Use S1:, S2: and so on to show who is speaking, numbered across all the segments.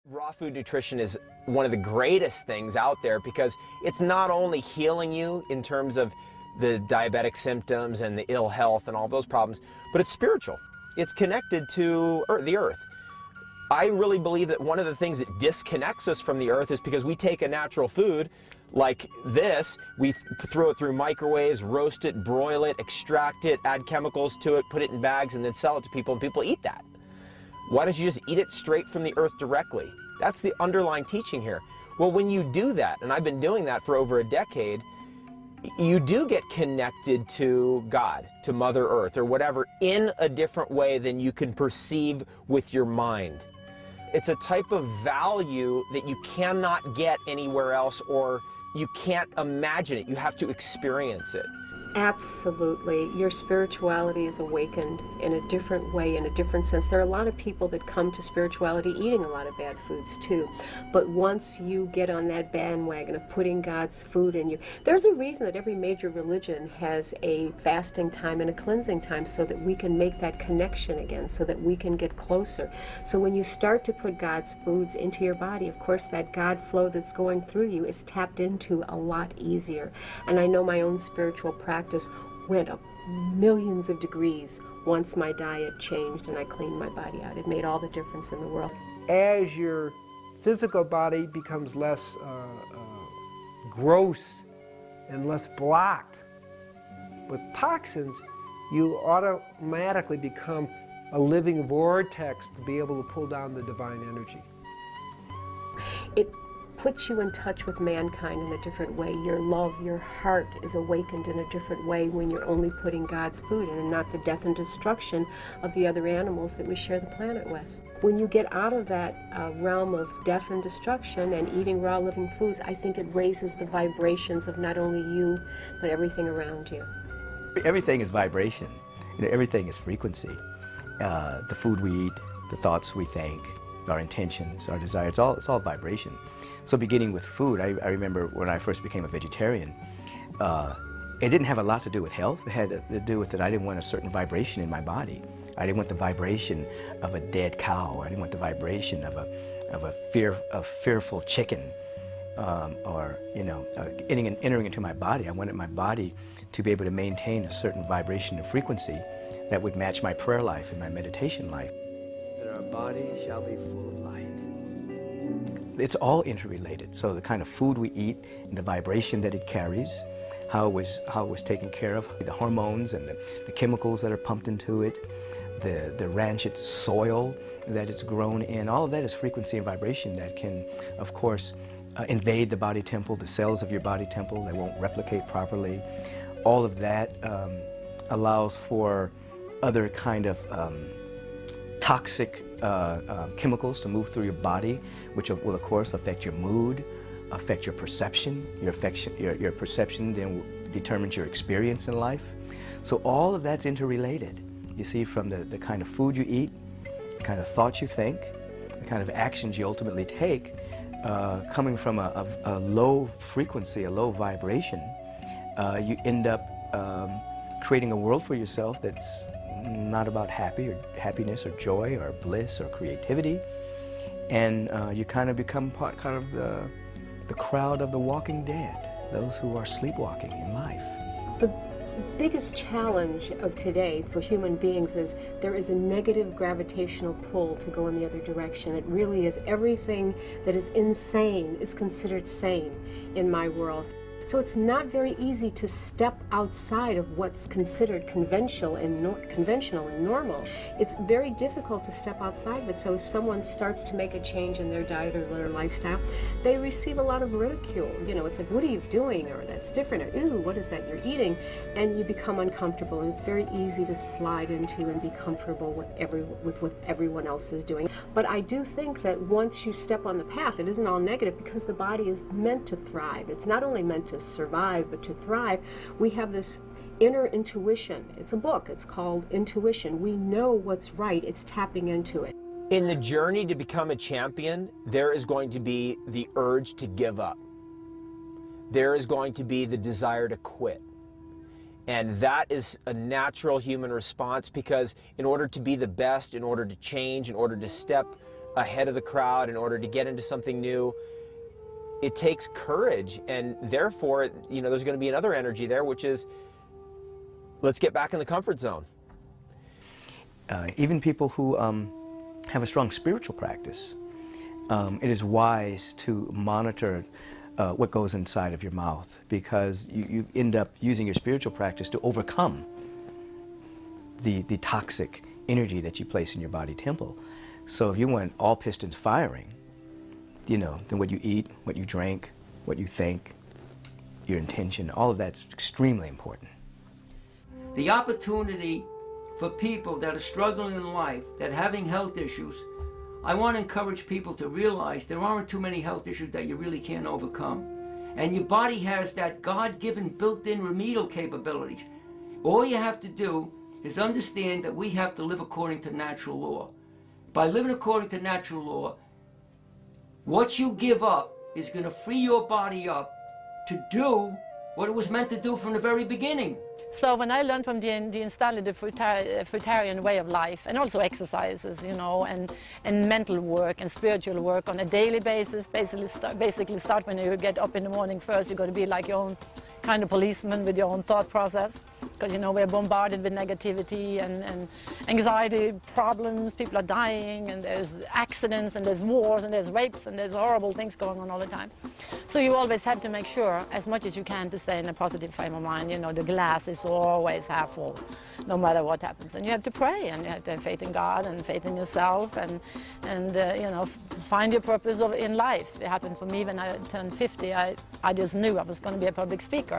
S1: Raw food nutrition is one of the greatest things out there because it's not only healing you in terms of the diabetic symptoms and the ill health and all those problems, but it's spiritual. It's connected to the earth. I really believe that one of the things that disconnects us from the earth is because we take a natural food like this, we throw it through microwaves, roast it, broil it, extract it, add chemicals to it, put it in bags, and then sell it to people, and people eat that. Why don't you just eat it straight from the earth directly? That's the underlying teaching here. Well, when you do that, and I've been doing that for over a decade, you do get connected to God, to Mother Earth, or whatever, in a different way than you can perceive with your mind. It's a type of value that you cannot get anywhere else, or you can't imagine it. You have to experience it.
S2: Absolutely. Your spirituality is awakened in a different way, in a different sense. There are a lot of people that come to spirituality eating a lot of bad foods too. But once you get on that bandwagon of putting God's food in you, there's a reason that every major religion has a fasting time and a cleansing time so that we can make that connection again, so that we can get closer. So when you start to put God's foods into your body, of course that God flow that's going through you is tapped into a lot easier. And I know my own spiritual practice went up millions of degrees once my diet changed and I cleaned my body out. It made all the difference in the world.
S3: As your physical body becomes less gross and less blocked with toxins, you automatically become a living vortex to be able to pull down the divine energy.
S2: It puts you in touch with mankind in a different way. Your love, your heart is awakened in a different way when you're only putting God's food in and not the death and destruction of the other animals that we share the planet with. When you get out of that realm of death and destruction and eating raw living foods, I think it raises the vibrations of not only you, but everything around you.
S4: Everything is vibration. You know, everything is frequency. The food we eat, the thoughts we think, our intentions, our desires, it's all vibration. So beginning with food, I remember when I first became a vegetarian, it didn't have a lot to do with health. It had to do with that I didn't want a certain vibration in my body. I didn't want the vibration of a dead cow. I didn't want the vibration of a fearful chicken, or entering into my body. I wanted my body to be able to maintain a certain vibration and frequency that would match my prayer life and my meditation life. That our body shall be full of light. It's all interrelated. So the kind of food we eat and the vibration that it carries, how it was taken care of, the hormones and the chemicals that are pumped into it, the rancid soil that it's grown in, all of that is frequency and vibration that can, of course, invade the body temple, the cells of your body temple. They won't replicate properly. All of that allows for other kind of toxic chemicals to move through your body, which will of course affect your mood, affect your perception. Your perception then determines your experience in life. So all of that's interrelated. You see, from the kind of food you eat, the kind of thoughts you think, the kind of actions you ultimately take, coming from a low frequency, a low vibration, you end up creating a world for yourself that's not about happiness or joy or bliss or creativity, and you kind of become kind of the crowd of the walking dead, those who are sleepwalking in life.
S2: The biggest challenge of today for human beings is there is a negative gravitational pull to go in the other direction. It really is. Everything that is insane is considered sane in my world. So it's not very easy to step outside of what's considered conventional and normal. It's very difficult to step outside of it. So if someone starts to make a change in their diet or their lifestyle, they receive a lot of ridicule. You know, it's like, what are you doing? Or that's different. Or, ooh, what is that you're eating? And you become uncomfortable. And it's very easy to slide into and be comfortable with what everyone else is doing. But I do think that once you step on the path, it isn't all negative because the body is meant to thrive. It's not only meant to survive, but to thrive. We have this inner intuition. It's a book. It's called Intuition. We know what's right. It's tapping into it.
S1: In the journey to become a champion, there is going to be the urge to give up. There is going to be the desire to quit. And that is a natural human response because in order to be the best, in order to change, in order to step ahead of the crowd, in order to get into something new. It takes courage, and therefore, you know, there's going to be another energy there, which is, let's get back in the comfort zone.
S4: Even people who have a strong spiritual practice, it is wise to monitor what goes inside of your mouth, because you end up using your spiritual practice to overcome the toxic energy that you place in your body temple. So if you want all pistons firing, you know, then what you eat, what you drink, what you think, your intention, all of that's extremely important.
S5: The opportunity for people that are struggling in life, that are having health issues, I want to encourage people to realize there aren't too many health issues that you really can't overcome. And your body has that God-given built-in remedial capabilities. All you have to do is understand that we have to live according to natural law. By living according to natural law, what you give up is going to free your body up to do what it was meant to do from the very beginning.
S6: So when I learned from the Stanley, the fruitarian way of life, and also exercises, you know, and mental work and spiritual work on a daily basis, basically start when you get up in the morning first. You've got to be like your own kind of policeman with your own thought process, because, you know, we're bombarded with negativity and anxiety problems. People are dying, and there's accidents, and there's wars, and there's rapes, and there's horrible things going on all the time. So you always have to make sure, as much as you can, to stay in a positive frame of mind. You know, the glass is always half full, no matter what happens. And you have to pray, and you have to have faith in God and faith in yourself, and you know, find your purpose in life. It happened for me when I turned 50. I just knew I was going to be a public speaker.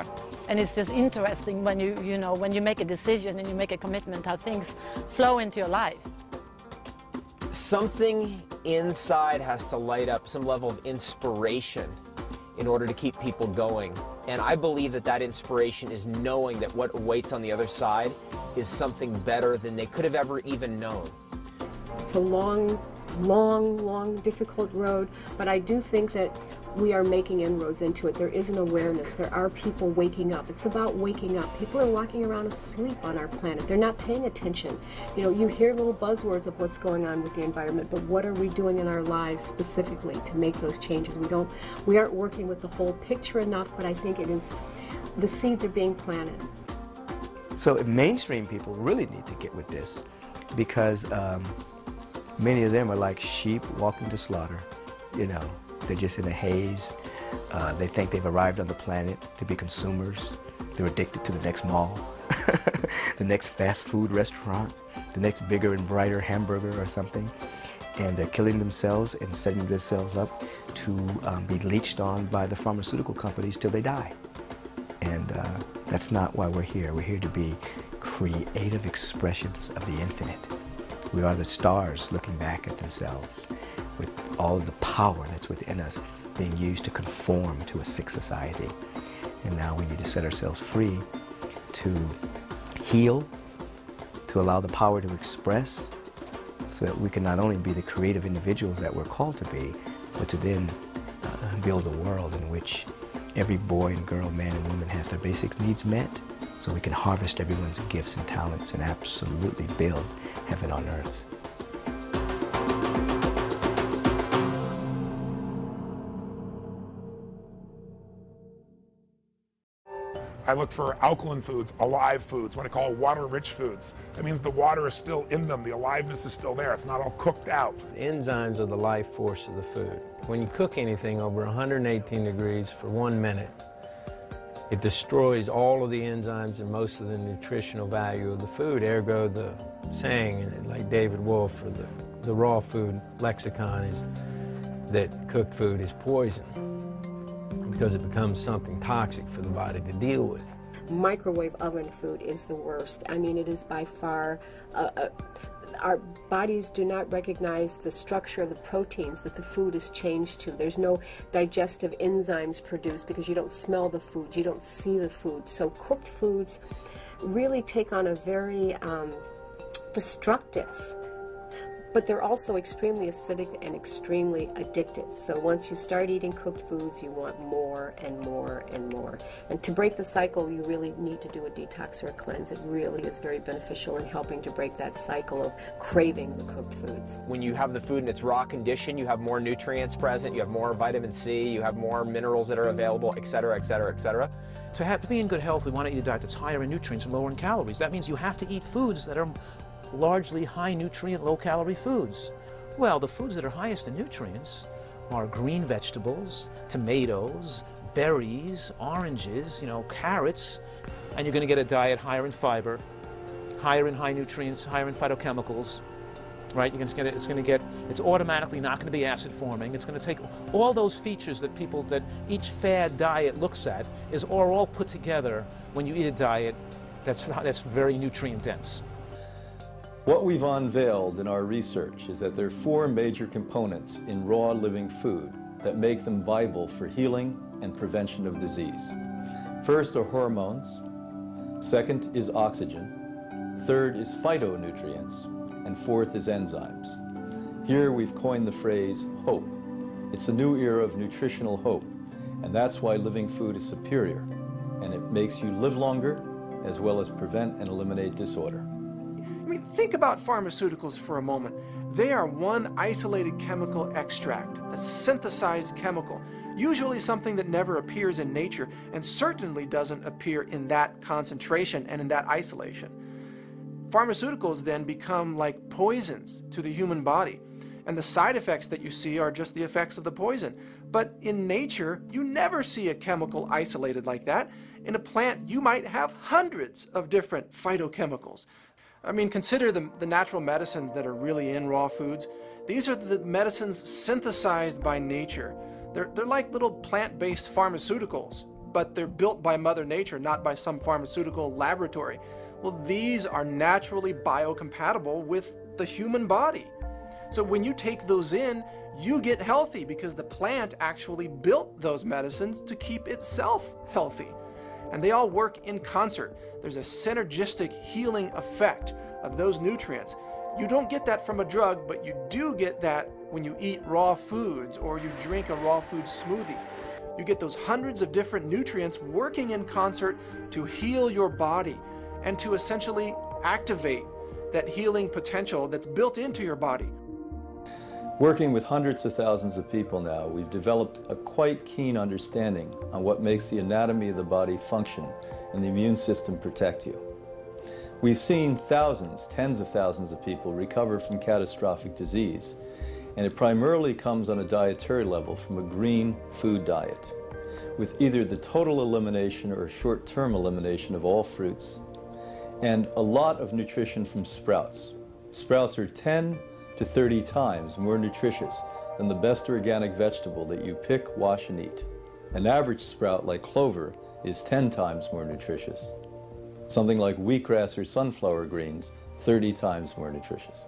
S6: And it's just interesting when you know, when you make a decision and you make a commitment, how things flow into your life.
S1: Something inside has to light up, some level of inspiration, in order to keep people going. And I believe that that inspiration is knowing that what awaits on the other side is something better than they could have ever even known.
S2: It's a long, difficult road, but I do think that we are making inroads into it. There is an awareness. There are people waking up. It's about waking up. People are walking around asleep on our planet. They're not paying attention. You know, you hear little buzzwords of what's going on with the environment, but what are we doing in our lives specifically to make those changes? We aren't working with the whole picture enough, but I think it is, the seeds are being planted.
S4: So mainstream people really need to get with this, because many of them are like sheep walking to slaughter. You know, they're just in a haze. They think they've arrived on the planet to be consumers. They're addicted to the next mall, the next fast food restaurant, the next bigger and brighter hamburger or something. And they're killing themselves and setting themselves up to be leached on by the pharmaceutical companies till they die. And that's not why we're here. We're here to be creative expressions of the infinite. We are the stars looking back at themselves, with all of the power that's within us being used to conform to a sick society. And now we need to set ourselves free to heal, to allow the power to express, so that we can not only be the creative individuals that we're called to be, but to then build a world in which every boy and girl, man and woman has their basic needs met, so we can harvest everyone's gifts and talents and absolutely build heaven on earth.
S7: I look for alkaline foods, alive foods, what I call water-rich foods. That means the water is still in them, the aliveness is still there, it's not all cooked out.
S3: Enzymes are the life force of the food. When you cook anything over 118 degrees for 1 minute, it destroys all of the enzymes and most of the nutritional value of the food. Ergo, the saying, like David Wolfe, or the raw food lexicon, is that cooked food is poison, because it becomes something toxic for the body to deal with.
S2: Microwave oven food is the worst. I mean, it is by far, our bodies do not recognize the structure of the proteins that the food is changed to. There's no digestive enzymes produced because you don't smell the food, you don't see the food. So cooked foods really take on a very destructive But they're also extremely acidic and extremely addictive. So once you start eating cooked foods, you want more and more and more. And to break the cycle, you really need to do a detox or a cleanse. It really is very beneficial in helping to break that cycle of craving the cooked foods.
S1: When you have the food in its raw condition, you have more nutrients present, you have more vitamin C, you have more minerals that are available, et cetera, et cetera, et cetera.
S8: To be in good health, we want to eat a diet that's higher in nutrients and lower in calories. That means you have to eat foods that are largely high nutrient, low calorie foods. Well, the foods that are highest in nutrients are green vegetables, tomatoes, berries, oranges, carrots, and you're going to get a diet higher in fiber, higher in high nutrients, higher in phytochemicals, right? It's automatically not going to be acid forming. It's going to take all those features that each fad diet looks at are all put together when you eat a diet that's very nutrient dense.
S9: What we've unveiled in our research is that there are 4 major components in raw living food that make them viable for healing and prevention of disease. First are hormones, second is oxygen, third is phytonutrients, and fourth is enzymes. Here we've coined the phrase hope. It's a new era of nutritional hope, and that's why living food is superior, and it makes you live longer as well as prevent and eliminate disorder.
S10: I mean, think about pharmaceuticals for a moment. They are one isolated chemical extract, a synthesized chemical, usually something that never appears in nature and certainly doesn't appear in that concentration and in that isolation. Pharmaceuticals then become like poisons to the human body, and the side effects that you see are just the effects of the poison. But in nature, you never see a chemical isolated like that. In a plant, you might have hundreds of different phytochemicals. I mean, consider the natural medicines that are really in raw foods. These are the medicines synthesized by nature. They're like little plant-based pharmaceuticals, but they're built by Mother Nature, not by some pharmaceutical laboratory. Well, these are naturally biocompatible with the human body. So when you take those in, you get healthy because the plant actually built those medicines to keep itself healthy. And they all work in concert. There's a synergistic healing effect of those nutrients. You don't get that from a drug, but you do get that when you eat raw foods or you drink a raw food smoothie. You get those hundreds of different nutrients working in concert to heal your body and to essentially activate that healing potential that's built into your body.
S9: Working with hundreds of thousands of people now, we've developed a quite keen understanding on what makes the anatomy of the body function and the immune system protect you. We've seen thousands, tens of thousands of people recover from catastrophic disease, and it primarily comes on a dietary level from a green food diet, with either the total elimination or short-term elimination of all fruits, and a lot of nutrition from sprouts. Sprouts are 10 to 30 times more nutritious than the best organic vegetable that you pick, wash, and eat. An average sprout like clover is 10 times more nutritious. Something like wheatgrass or sunflower greens, 30 times more nutritious.